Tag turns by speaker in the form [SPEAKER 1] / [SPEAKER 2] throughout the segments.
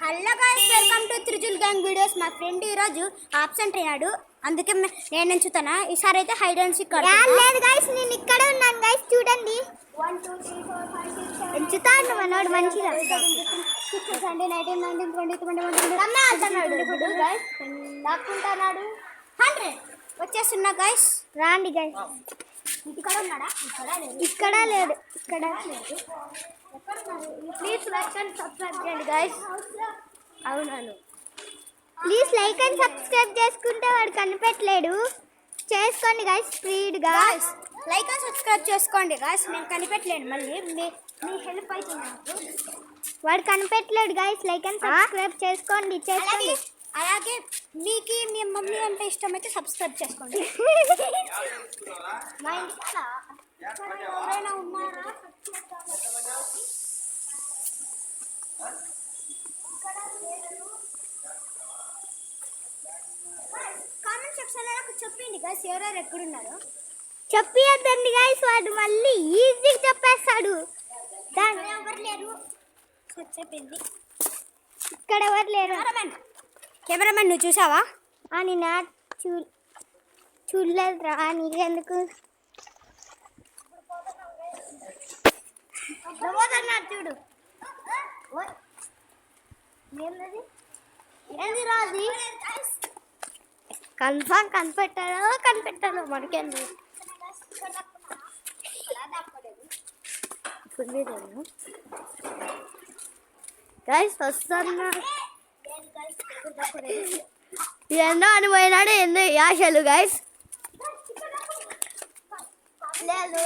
[SPEAKER 1] Hello guys, welcome to త్రిజుల్ gang videos. మా friend ఈరోజు ఆబ్సెంట్ అయ్యాడు, అందుకే నేను ఎంచుతాను. ఈసారి అయితే హైడ్ అండ్ సీక్
[SPEAKER 2] లేదు గైస్, నేను ఇక్కడ ఉన్నాను గైస్, చూడండి.
[SPEAKER 1] 1 2 3 4 5 6 7
[SPEAKER 2] ఎంచుతాడు మనోడు మంచిగా.
[SPEAKER 1] 16 17 18 19 20 21 22 గైస్ దాక్కుంటున్నాడు. 100 వచ్చేస్తున్నా గైస్,
[SPEAKER 2] రాండి గైస్.
[SPEAKER 1] ఇక్కడ ఉన్నాడా?
[SPEAKER 2] ఇక్కడ లేదు.
[SPEAKER 1] ప్లీజ్ లైక్ అండ్ సబ్స్క్రైబ్ చేయండి గైస్.
[SPEAKER 2] అవునవును, ప్లీజ్ లైక్ అండ్ సబ్స్క్రైబ్ చేసుకుంటే వాడు కనిపెట్టలేడు. చేసుకోండి గైస్, స్పీడ్గా
[SPEAKER 1] లైక్ అండ్ సబ్స్క్రైబ్ చేసుకోండి గైస్. నేను కనిపెట్టలేను, మళ్ళీ మీ హెల్ప్ అవుతుంది నాకు.
[SPEAKER 2] వాడు కనిపెట్టలేడు గైస్. లైక్ అండ్ సబ్స్క్రైబ్ చేసుకోండి.
[SPEAKER 1] అలాగే మీకు మీ మమ్మీ అంటే ఇష్టమైతే సబ్స్క్రైబ్ చేసుకోండి. మా ఇంటికి ఎవరైనా ఉన్నారా? కామెంట్ సెక్షన్లో నాకు చెప్పింది గైస్, ఎవరెవరు ఎక్కడున్నారు
[SPEAKER 2] చెప్పియద్దండి గైస్, వాడు మళ్ళీ ఈజీగా చెప్పేస్తాడు.
[SPEAKER 1] ఎవరు లేరు చెప్పింది.
[SPEAKER 2] ఇక్కడ ఎవరు లేరు.
[SPEAKER 1] కెమెరామెన్ నువ్వు చూసావా?
[SPEAKER 2] అని నా చూడలేదురా, నీకెందుకు
[SPEAKER 1] చూడు.
[SPEAKER 2] ఏంది రాది? కన్ఫామ్ కనిపెట్టాలో మనకేంది. గైస్ వస్తున్నా. ఎన్నో అని పోయినాడు, ఎన్నో యాషలు గైస్.
[SPEAKER 1] లేదు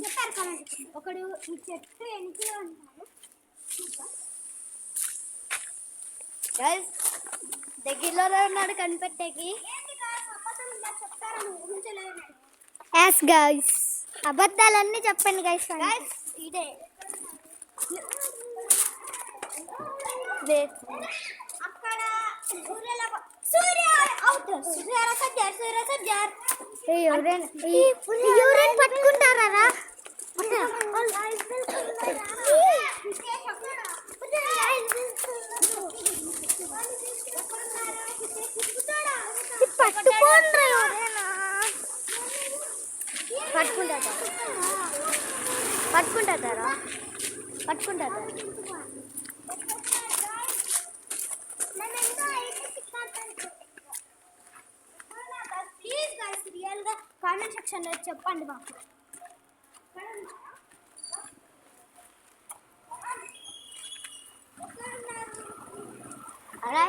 [SPEAKER 1] చెప్పారు కామెంట్. ఒకడు ఈ చెట్టు ఎన్నికలో ఉంటాడు
[SPEAKER 2] గైస్, దగ్గరలోనే ఉన్నాడు కనిపెట్టేకి. ఎస్ గైస్, అబద్ధాలన్నీ చెప్పండి గైస్.
[SPEAKER 1] ఇదే అక్కడ
[SPEAKER 2] యూరిన్ పట్టుకుంటారా? పట్టుకుంటారా?
[SPEAKER 1] ప్లీజ్ గైస్, రియల్గా కామెంట్ సెక్షన్లో చెప్పండి మాకు.
[SPEAKER 2] అలా